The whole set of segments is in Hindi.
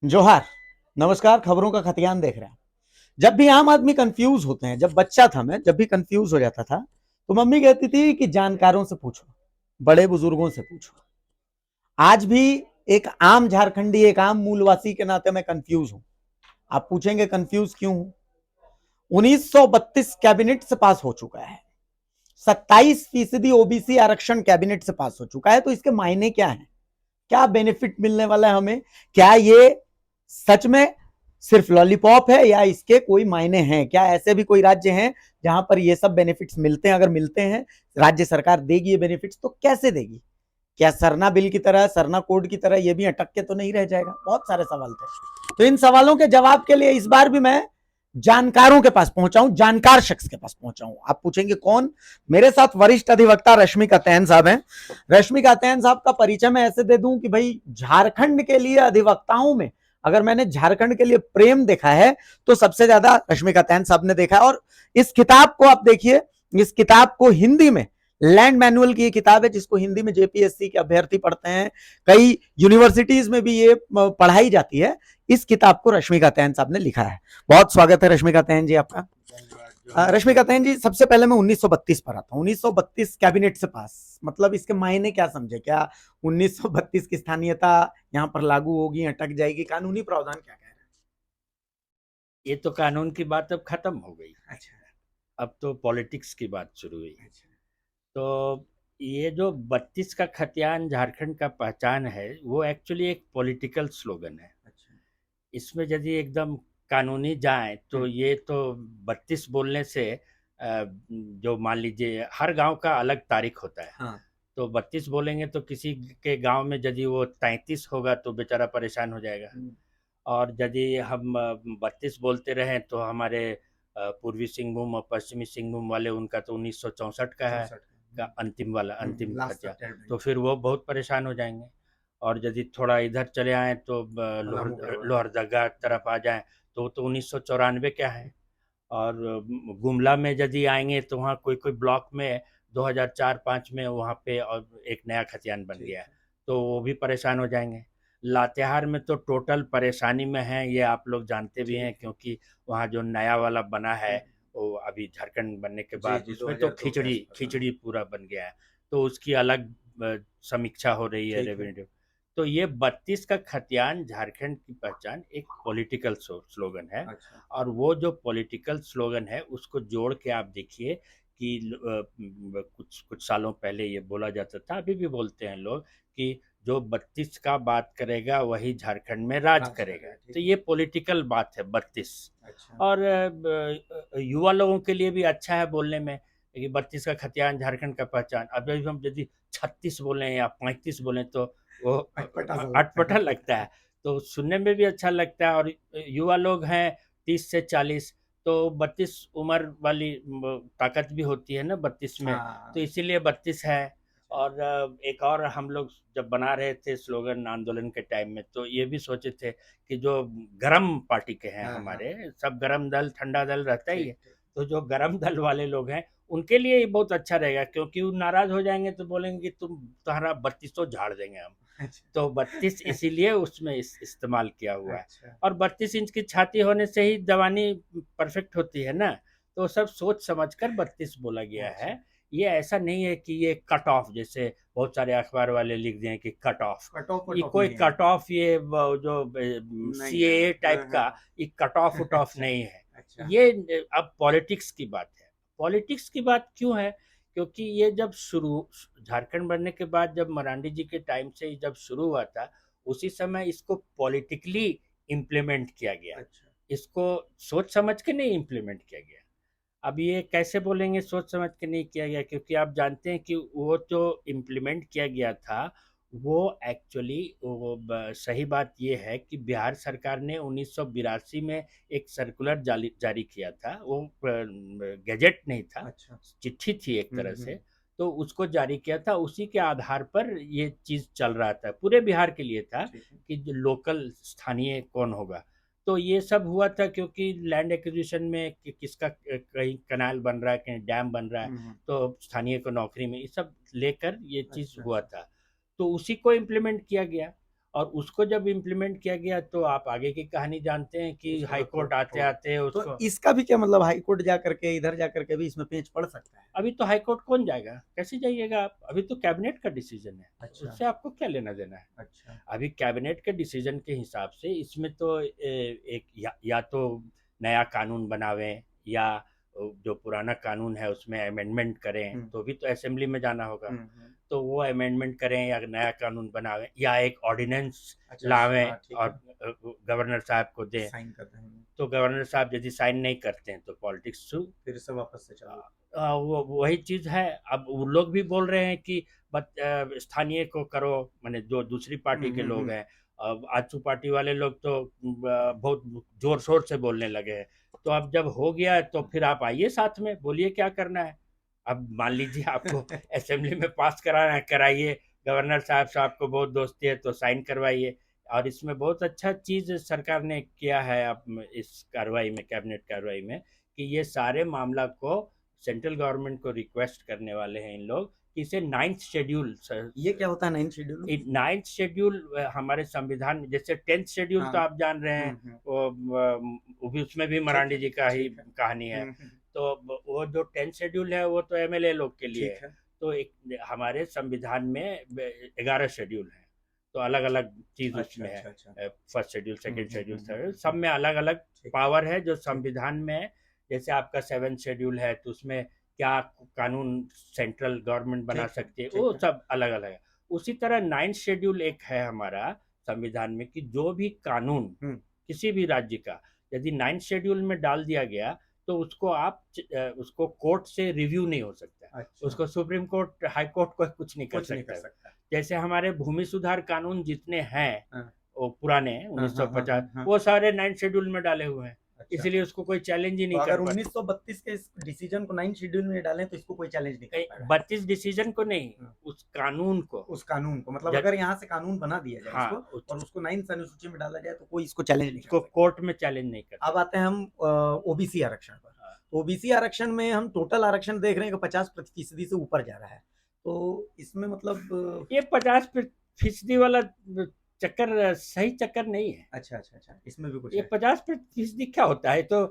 जोहार। नमस्कार। खबरों का खतियान देख रहे हैं। जब भी आम आदमी कंफ्यूज होते हैं, जब बच्चा था मैं, जब भी कंफ्यूज हो जाता था तो मम्मी कहती थी कि जानकारों से पूछो, बड़े बुजुर्गों से पूछो। आज भी एक आम झारखंडी, एक आम मूलवासी के नाते मैं कंफ्यूज हूं। आप पूछेंगे कंफ्यूज क्यों हूं? 1932 कैबिनेट से पास हो चुका है, 27% ओबीसी आरक्षण कैबिनेट से पास हो चुका है। तो इसके मायने क्या है? क्या बेनिफिट मिलने वाला है हमें? क्या ये सच में सिर्फ लॉलीपॉप है या इसके कोई मायने हैं? क्या ऐसे भी कोई राज्य हैं जहां पर ये सब बेनिफिट्स मिलते हैं? अगर मिलते हैं, राज्य सरकार देगी ये बेनिफिट्स, तो कैसे देगी? क्या सरना बिल की तरह, सरना कोड की तरह ये भी अटक के तो नहीं रह जाएगा? बहुत सारे सवाल थे। तो इन सवालों के जवाब के लिए इस बार भी मैं जानकारों के पास पहुंचा हूं, जानकार शख्स के पास पहुंचा हूं। आप पूछेंगे कौन? मेरे साथ वरिष्ठ अधिवक्ता रश्मिका तैन साहब हैं। रश्मिका तैन साहब का परिचय मैं ऐसे दे दूं कि भाई, झारखंड के लिए अधिवक्ताओं में अगर मैंने झारखंड के लिए प्रेम देखा है तो सबसे ज्यादा रश्मिका तैन साहब ने देखा है। और इस किताब को आप देखिए, इस किताब को हिंदी में, लैंड मैनुअल की ये किताब है जिसको हिंदी में जेपीएससी के अभ्यर्थी पढ़ते हैं, कई यूनिवर्सिटीज में भी ये पढ़ाई जाती है। इस किताब को रश्मिका तैन साहब ने लिखा है। बहुत स्वागत है रश्मिका तैन जी आपका। रश्मिका तैन जी, सबसे पहले मैं 1932 पर आता हूँ। 1932 कैबिनेट से पास, मतलब इसके मायने क्या समझे? क्या 1932 की स्थानीयता यहाँ पर लागू होगी, अटक जाएगी? कानूनी प्रावधान क्या कह रहे ये तो कानून की बात अब खत्म हो गई। हैं? अच्छा। अब तो पॉलिटिक्स की बात शुरू हुई। अच्छा। तो ये जो 32 का खतियान झारखंड का पहचान है, वो एक्चुअली एक पॉलिटिकल स्लोगन है। अच्छा। इसमें यदि एकदम कानूनी जाए तो ये तो 32 बोलने से जो मान लीजिए हर गांव का अलग तारीख होता है। हाँ। तो 32 बोलेंगे तो किसी के गांव में यदि वो 33 होगा तो बेचारा परेशान हो जाएगा। और यदि हम 32 बोलते रहें तो हमारे पूर्वी सिंहभूम और पश्चिमी सिंहभूम वाले, उनका तो 1964 का है, 64 का अंतिम वाला अंतिम लास्ट खर्चा। तो सेटलमेंट। फिर वो बहुत परेशान हो जाएंगे। और यदि थोड़ा इधर चले आए तो पलामू गढ़वाल। लोहरदगा तरफ आ जाएं तो 1994 क्या है। और गुमला में यदि आएंगे तो वहाँ कोई कोई ब्लॉक में 2004-05 में वहाँ पे और एक नया खतियान बन ठीक गया है। है। तो वो भी परेशान हो जाएंगे। लातेहार में तो टोटल परेशानी में है, ये आप लोग जानते भी हैं, ठीक है। क्योंकि वहाँ जो नया वाला बना है वो अभी झारखंड बनने के जी बाद जी, उसमें तो 2002 के खिचड़ी आसपास। हाँ। खिचड़ी पूरा बन गया है। तो उसकी अलग समीक्षा हो रही है ठीक है। रेवेन्यू। तो ये 32 का खतियान झारखंड की पहचान एक पॉलिटिकल स्लोगन है। अच्छा। और वो जो पॉलिटिकल स्लोगन है उसको जोड़ के आप देखिए कि कुछ कुछ सालों पहले ये बोला जाता था, अभी भी बोलते हैं लोग, कि जो 32 का बात करेगा वही झारखंड में राज राज करेगा। करेगा। तो ठीक है। ये पॉलिटिकल बात है 32। अच्छा। और युवा लोगों के लिए भी अच्छा है बोलने में कि 32 का खतियान झारखंड का पहचान। अब हम यदि 36 बोलें या 35 बोलें तो वो अटपटा सा लगता अटपटा लगता है। है। तो सुनने में भी अच्छा लगता है। और युवा लोग हैं 30 से 40, तो 32 उम्र वाली ताकत भी होती है ना 32 में। तो हाँ। इसीलिए 32 है। अच्छा। और एक और हम लोग जब बना रहे थे स्लोगन आंदोलन के टाइम में, तो ये भी सोचे थे कि जो गरम पार्टी के हैं, हाँ हाँ। हमारे सब गरम दल ठंडा दल रहता ही ठीक है। ठीक। तो जो गरम दल वाले लोग हैं उनके लिए ये बहुत अच्छा रहेगा, क्योंकि वो नाराज हो जाएंगे तो बोलेंगे कि तुम तुम्हारा 32 तो झाड़ देंगे हम। अच्छा। तो 32 इसीलिए उसमें इस्तेमाल किया हुआ है। अच्छा। और 32 इंच की छाती होने से ही जवानी परफेक्ट होती है ना। तो सब सोच समझ कर 32 बोला गया अच्छा। है। ये ऐसा नहीं है कि ये कट ऑफ, जैसे बहुत सारे अखबार वाले लिख दिए कि कट ऑफ। कट ऑफ ये वट ऑफ कोई नहीं है। कट ऑफ, ये जो नहीं है। सीएए हाँ टाइप हाँ का, हाँ। ये कट ऑफ उट ऑफ अच्छा। नहीं है। अच्छा। ये अब पॉलिटिक्स की बात है। पॉलिटिक्स की बात क्यों है? क्योंकि ये जब शुरू, झारखंड बनने के बाद जब मरांडी जी के टाइम से जब शुरू हुआ था, उसी समय इसको पॉलिटिकली इम्प्लीमेंट किया गया। अच्छा। इसको सोच समझ के नहीं इम्प्लीमेंट किया गया। अब ये कैसे बोलेंगे सोच समझ के नहीं किया गया? क्योंकि आप जानते हैं कि वो जो इम्प्लीमेंट किया गया था, वो एक्चुअली सही बात ये है कि बिहार सरकार ने 1982 में एक सर्कुलर जारी जारी किया था। वो गैजेट नहीं था, अच्छा। चिट्ठी थी एक तरह से। तो उसको जारी किया था, उसी के आधार पर ये चीज़ चल रहा था, पूरे बिहार के लिए था ठीक है। कि जो लोकल स्थानीय कौन होगा। तो ये सब हुआ था क्योंकि लैंड एक्विजिशन में किसका कहीं कनाल बन रहा है, कहीं डैम बन रहा है, हम्म। तो स्थानीय को नौकरी में, ये सब लेकर ये चीज़ अच्छा हुआ अच्छा। था। तो उसी को इम्प्लीमेंट किया गया। और उसको जब इम्प्लीमेंट किया गया तो आप आगे की कहानी जानते हैं कि उसके हाई बाद कोर्ट आते कोर्ट आते तो उसको इसका भी क्या मतलब हाई कोर्ट जा करके इधर जा करके भी इसमें पेंच पड़ सकता है? अभी तो हाई कोर्ट कौन जाएगा, कैसे जाइएगा आप, अभी तो कैबिनेट का डिसीजन है, अच्छा उससे आपको क्या लेना देना है। अच्छा अभी कैबिनेट के डिसीजन के हिसाब से इसमें तो एक या तो नया कानून बनावें या जो पुराना कानून है उसमें अमेंडमेंट करें, हम्म तो भी तो असेंबली में जाना होगा। हम्म। तो वो अमेंडमेंट करें या नया कानून बनावें या एक ऑर्डिनेंस अच्छा लावें हाँ ठीक और है, गवर्नर साहब को दें। साइन करते हैं तो गवर्नर साहब यदि साइन नहीं करते हैं तो पॉलिटिक्स शुरू। फिर से वापस से चालू। वो वही चीज है। अब वो लोग भी बोल रहे हैं कि स्थानीय को करो, माने जो दूसरी पार्टी के लोग हम्म। हैं। अब आजसू पार्टी वाले लोग तो बहुत जोर शोर से बोलने लगे हैं। तो अब जब हो गया है तो फिर आप आइए साथ में बोलिए क्या करना है। अब मान लीजिए आपको असेंबली में पास कराना है, कराइए। गवर्नर साहब से आपको बहुत दोस्ती है तो साइन करवाइए। और इसमें बहुत अच्छा चीज सरकार ने किया है अब इस कार्रवाई में, कैबिनेट कार्रवाई में, कि ये सारे मामला को सेंट्रल गवर्नमेंट को रिक्वेस्ट करने वाले हैं इन लोग कि इसे नाइन्थ शेड्यूल। ये क्या होता है नाइन शेड्यूल? नाइन्थ शेड्यूल हमारे संविधान में, जैसे टेंथ शेड्यूल हाँ तो आप जान रहे हैं, वो भी उसमें भी ठीक मरांडी है जी का ही ठीक है। कहानी है। हम्म। तो वो जो टेंथ शेड्यूल है वो तो एमएलए लोग के लिए ठीक है। है। तो एक हमारे संविधान में 11 शेड्यूल है, तो अलग अलग चीज अच्छा उसमें अच्छा अच्छा। है। First schedule, second schedule, third, सब हम्म। में अलग अलग ठीक पावर है जो ठीक। संविधान में है। जैसे आपका सेवेंथ शेड्यूल है तो उसमें क्या कानून सेंट्रल गवर्नमेंट बना ठीक है सकती है, ठीक वो है। सब अलग अलग है। उसी तरह नाइन्थ शेड्यूल एक है हमारा संविधान में कि जो भी कानून हम्म। किसी भी राज्य का यदि नाइन्थ शेड्यूल में डाल दिया गया तो उसको उसको कोर्ट से रिव्यू नहीं हो सकता। अच्छा, उसको सुप्रीम कोर्ट, हाई कोर्ट को कुछ नहीं कर कुछ नहीं कर सकता। सकता। जैसे हमारे भूमि सुधार कानून जितने हैं हाँ वो पुराने हाँ हाँ हाँ 1950, हाँ हाँ। वो सारे नाइन्थ शेड्यूल में डाले हुए हैं। अच्छा, इसलिए उसको कोई चैलेंज ही तो नहीं कर अगर पाता। 1932 के इस डिसीजन को नाइन शेड्यूल में डालें तो इसको कोई चैलेंज नहीं कर पाएगा? 32 डिसीजन को नहीं, हाँ, उस कानून को। उस कानून को मतलब जब अगर यहाँ से कानून बना दिया जाए हाँ इसको और उसको नाइन्थ अनुसूची में डाला जाए तो कोई इसको चैलेंज नहीं कर उसको सकता। कोर्ट में चैलेंज नहीं कर अब सकता। आते हैं हम ओबीसी आरक्षण पर। हाँ। ओबीसी आरक्षण में हम टोटल आरक्षण देख रहे हैं कि 50% से ऊपर जा रहा है। तो इसमें मतलब ये 50% वाला चक्कर सही चक्कर नहीं है। अच्छा अच्छा अच्छा, इसमें भी कुछ ये है? 50% क्या होता है, तो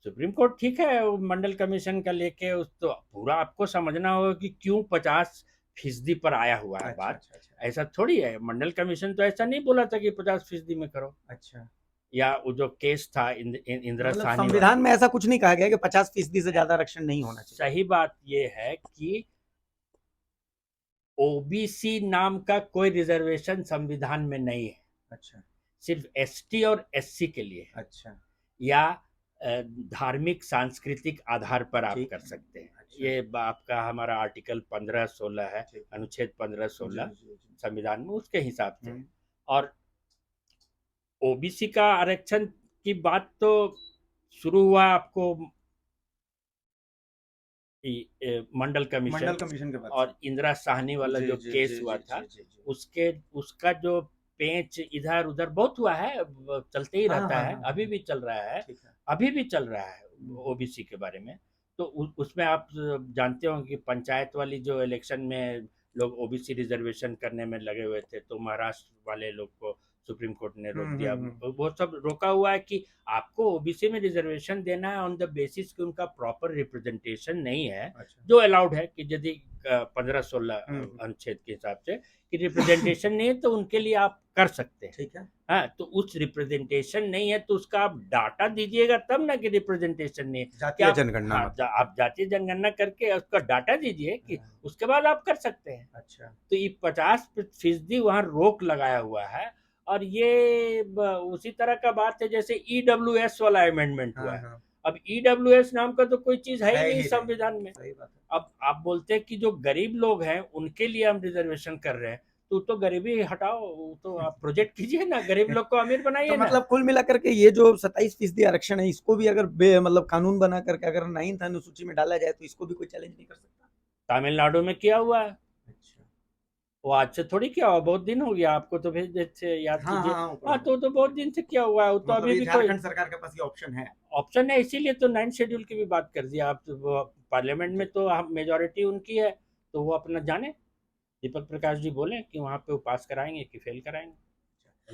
सुप्रीम कोर्ट ठीक है वो मंडल कमीशन का लेके उस तो पूरा आपको समझना होगा कि क्यों 50% पर आया हुआ है अच्छा बात। अच्छा अच्छा ऐसा थोड़ी है, मंडल कमीशन तो ऐसा नहीं बोला था कि 50% में करो। अच्छा। या वो जो केस था तो इंदिरा मतलब साहनी वाला। संविधान में ऐसा कुछ नहीं कहा गया कि 50% से ज्यादा आरक्षण नहीं होना चाहिए? सही बात ये है कि ओबीसी नाम का कोई रिजर्वेशन संविधान में नहीं है। अच्छा सिर्फ एसटी और एससी के लिए है। अच्छा। या धार्मिक सांस्कृतिक आधार पर आप ठीक कर है। सकते हैं। अच्छा ये आपका हमारा आर्टिकल 15-16 है, ठीक है। अनुच्छेद जी 15-16 जी जी। संविधान में, उसके हिसाब से। हम्म। और ओबीसी का आरक्षण की बात तो शुरू हुआ आपको मंडल कमीशन मंडल कमीशन के बाद से। और इंदिरा साहनी वाला जी जो जी केस जी हुआ जी था, जी जी जी। उसके उसका जो पेंच इधर उधर बहुत हुआ है, चलते ही हाँ रहता हाँ है, हाँ अभी हाँ। भी चल रहा है। ठीक है। अभी भी चल रहा है हम्म। ओबीसी के बारे में। तो उसमें आप जानते हो कि पंचायत वाली जो इलेक्शन में लोग ओबीसी रिजर्वेशन करने में लगे हुए थे, तो महाराष्ट्र वाले लोग को सुप्रीम कोर्ट ने रोक दिया। हम्म। वो सब रोका हुआ है कि आपको ओबीसी में रिजर्वेशन देना है ऑन द बेसिस कि उनका प्रॉपर रिप्रेजेंटेशन नहीं है। अच्छा। जो अलाउड है कि यदि 15-16 हम्म। अनुच्छेद के हिसाब से कि रिप्रेजेंटेशन नहीं है तो उनके लिए आप कर सकते हैं। ठीक है। हाँ, तो उस रिप्रेजेंटेशन नहीं है तो उसका आप डाटा दीजिएगा तब ना कि रिप्रेजेंटेशन नहीं है। कि जातीय आप जनगणना हाँ मतलब। आप जातीय जनगणना करके उसका डाटा दीजिए कि हाँ, उसके बाद आप कर सकते हैं। अच्छा। तो ये 50% वहाँ रोक लगाया हुआ है। और ये उसी तरह का बात है जैसे ईडब्ल्यूएस वाला अमेंडमेंट हाँ हुआ है। हाँ। अब ईडब्ल्यूएस नाम का तो कोई चीज है ही है नहीं ही नहीं, संविधान में। सही बात है। अब आप बोलते हैं कि जो गरीब लोग हैं उनके लिए हम रिजर्वेशन कर रहे हैं, तो गरीबी हटाओ, तो आप प्रोजेक्ट कीजिए ना, गरीब लोग को अमीर तो बनाइए ना। मतलब कुल मिलाकर के ये जो 27% आरक्षण है इसको भी अगर मतलब कानून बना करके अगर नाइन्थ अनुसूची में डाला जाए तो इसको भी कोई चैलेंज नहीं कर सकता? तमिलनाडु में किया हुआ है। अच्छा। वो आज से थोड़ी किया हुआ, बहुत दिन हो गया, आपको तो भेज देते याद हाँ हाँ कीजिए। हाँ, हाँ, उपलब्ध है। तो बहुत दिन से किया हुआ है, वो तो मतलब अभी ये भी कोई झारखंड सरकार के पास ये ऑप्शन है? ऑप्शन है, इसीलिए तो नाइन्थ शेड्यूल की भी बात कर दिया आप। तो पार्लियामेंट में जी। तो मेजोरिटी उनकी है, तो वो अपना जाने। दीपक प्रकाश जी बोले कि वहाँ पे वो पास कराएंगे कि फेल कराएंगे।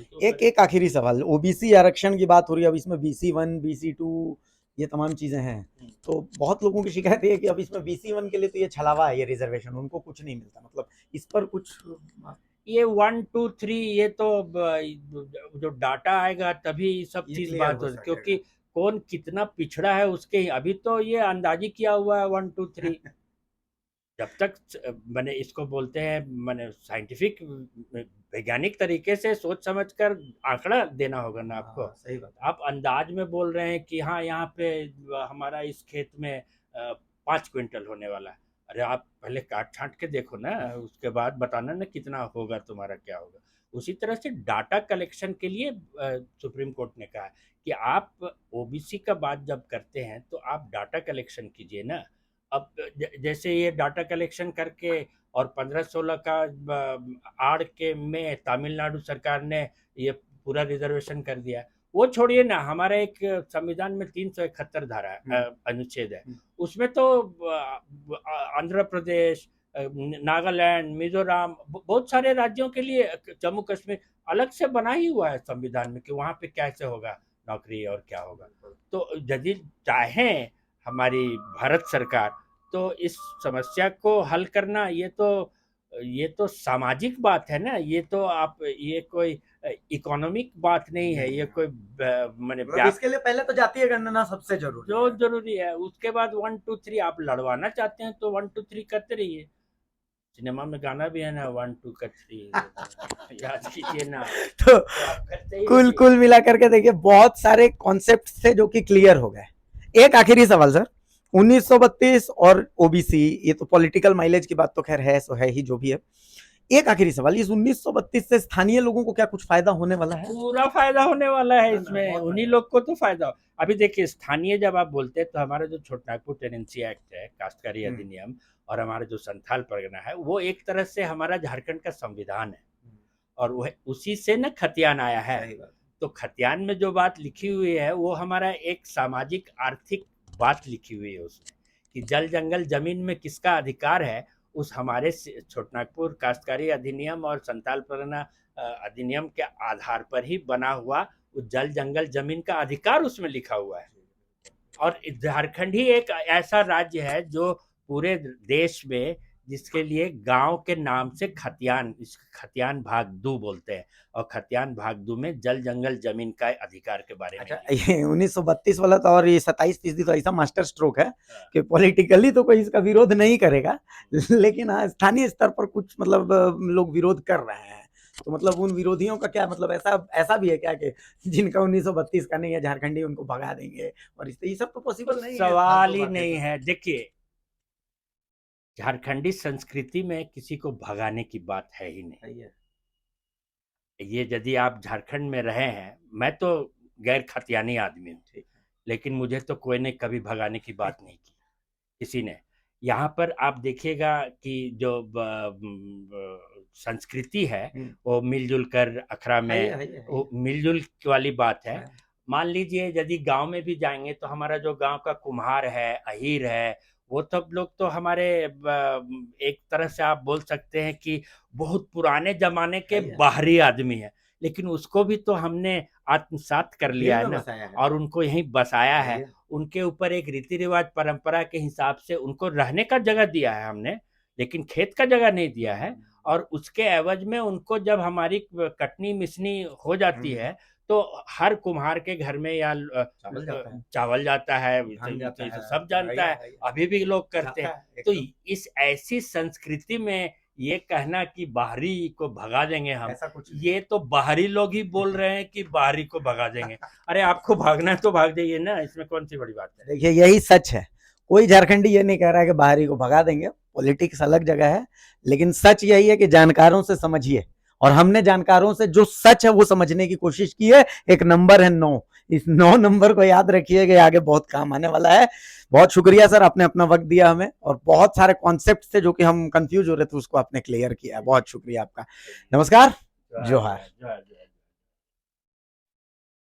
तो एक एक आखिरी सवाल, ओबीसी आरक्षण की बात हो रही है, अब इसमें BC1 BC2 ये तमाम चीजें हैं, तो बहुत लोगों की शिकायत ये है कि अब इसमें BC1 के लिए तो ये छलावा है, ये रिजर्वेशन उनको कुछ नहीं मिलता, मतलब इस पर कुछ ये 1 2 3 ये तो जो डाटा आएगा तभी सब ये चीज क्लियर बात हो हो, क्योंकि सकेगा। कौन कितना पिछड़ा है उसके अभी तो ये अंदाजी किया हुआ है 1 2 3। जब तक मैंने इसको बोलते हैं मैंने साइंटिफिक वैज्ञानिक तरीके से सोच समझ कर आंकड़ा देना होगा ना आपको। सही बात। आप अंदाज में बोल रहे हैं कि हाँ यहाँ पे हमारा इस खेत में 5 क्विंटल होने वाला है। अरे आप पहले काट छांट के देखो ना, उसके बाद बताना ना कितना होगा तुम्हारा क्या होगा। उसी तरह से डाटा कलेक्शन के लिए सुप्रीम कोर्ट ने कहा कि आप ओबीसी का बात जब करते हैं तो आप डाटा कलेक्शन कीजिए ना। अब जैसे ये डाटा कलेक्शन करके और 15-16 का आड़ के में तमिलनाडु सरकार ने ये पूरा रिजर्वेशन कर दिया। वो छोड़िए ना, हमारा एक संविधान में 371 धारा है, अनुच्छेद है, उसमें तो आंध्र प्रदेश, नागालैंड, मिजोरम बहुत सारे राज्यों के लिए, जम्मू कश्मीर अलग से बना ही हुआ है संविधान में कि वहाँ पे कैसे होगा नौकरी और क्या होगा। तो यदि चाहें हमारी भारत सरकार तो इस समस्या को हल करना, ये तो सामाजिक बात है ना, ये तो आप ये कोई इकोनॉमिक बात नहीं है, ये कोई मैंने इसके लिए पहले तो जातीय गणना सबसे जरूरी जो है। जरूरी है, उसके बाद 1 2 3 आप लड़वाना चाहते हैं तो 1 2 3 करते रहिए। सिनेमा में गाना भी है ना 1 2 का 3 याद कीजिए ना। तो आप करते ही कुल रहिए। कुल मिला करके देखिए बहुत सारे कॉन्सेप्ट थे जो कि क्लियर हो गए। एक आखिरी सवाल सर, 1932 और ओबीसी, ये तो पॉलिटिकल माइलेज की बात तो खैर है, सो है ही जो भी है। एक आखिरी सवाल, इस 1932 से स्थानीय लोगों को क्या कुछ फायदा होने वाला है? पूरा फायदा होने वाला है इसमें, बहुत उन्हीं फायदा। लोग को तो फायदा। अभी देखिए स्थानीय जब आप बोलते हैं तो हमारा जो छोटानागपुर टेनेंसी एक्ट है, काश्तकारी अधिनियम, और हमारा जो संथाल परगना है, वो एक तरह से हमारा झारखंड का संविधान है, और वह उसी से न खतियान आया है। तो खतियान में जो बात लिखी हुई है वो हमारा एक सामाजिक आर्थिक बात लिखी हुई है उसमें, कि जल जंगल जमीन में किसका अधिकार है, उस हमारे छोटानागपुर काश्तकारी अधिनियम और संथाल परगना अधिनियम के आधार पर ही बना हुआ उस जल जंगल जमीन का अधिकार उसमें लिखा हुआ है। और झारखंड ही एक ऐसा राज्य है जो पूरे देश में जिसके लिए गांव के नाम से खतियान, इस खतियान भाग 2 बोलते हैं, और खतियान भाग 2 में जल जंगल जमीन का अधिकार के बारे में। अच्छा, ये 1932 वाला तो, और ये 27% तो ऐसा मास्टर स्ट्रोक है कि पॉलिटिकली तो कोई इसका विरोध नहीं करेगा, लेकिन हाँ स्थानीय स्तर पर कुछ मतलब लोग विरोध कर रहे हैं, तो मतलब उन विरोधियों का क्या मतलब, ऐसा ऐसा भी है क्या कि जिनका 1932 का नहीं है झारखंडी उनको भगा देंगे, और ये सब तो पॉसिबल नहीं है। सवाल ही नहीं है। देखिए झारखंडी संस्कृति में किसी को भगाने की बात है ही नहीं। ये यदि आप झारखंड में रहे हैं, मैं तो गैर खतियानी आदमी हूँ, लेकिन मुझे तो कोई ने कभी भगाने की बात नहीं की किसी ने। यहाँ पर आप देखिएगा कि जो संस्कृति है वो मिलजुल कर अखड़ा में, वो मिलजुल वाली बात है। मान लीजिए यदि गांव में भी जाएंगे तो हमारा जो गांव का कुम्हार है, अहीर है, वो सब लोग तो हमारे एक तरह से आप बोल सकते हैं कि बहुत पुराने जमाने के बाहरी आदमी है, लेकिन उसको भी तो हमने आत्मसात कर लिया है ना, और उनको यहीं बसाया है। उनके ऊपर एक रीति रिवाज परंपरा के हिसाब से उनको रहने का जगह दिया है हमने, लेकिन खेत का जगह नहीं दिया है। और उसके एवज में उनको जब हमारी कटनी मिसनी हो जाती है तो हर कुम्हार के घर में या चावल जाता है, सब जानता है, अभी भी लोग करते हैं। तो इस ऐसी संस्कृति में ये कहना कि बाहरी को भगा देंगे हम, ये तो बाहरी लोग ही बोल रहे हैं कि बाहरी को भगा देंगे। अरे आपको भागना है तो भाग जाइए ना, इसमें कौन सी बड़ी बात है। देखिए यही सच है, कोई झारखंडी ये नहीं कह रहा है कि बाहरी को भगा देंगे, पॉलिटिक्स अलग जगह है, लेकिन सच यही है कि जानकारों से समझिए, और हमने जानकारों से जो सच है वो समझने की कोशिश की है। एक नंबर है 9, इस 9 नंबर को याद रखिएगा, आगे बहुत काम आने वाला है। बहुत शुक्रिया सर, आपने अपना वक्त दिया हमें, और बहुत सारे कॉन्सेप्ट थे जो कि हम कंफ्यूज हो रहे थे उसको आपने क्लियर किया, बहुत शुक्रिया आपका। नमस्कार, जोहार।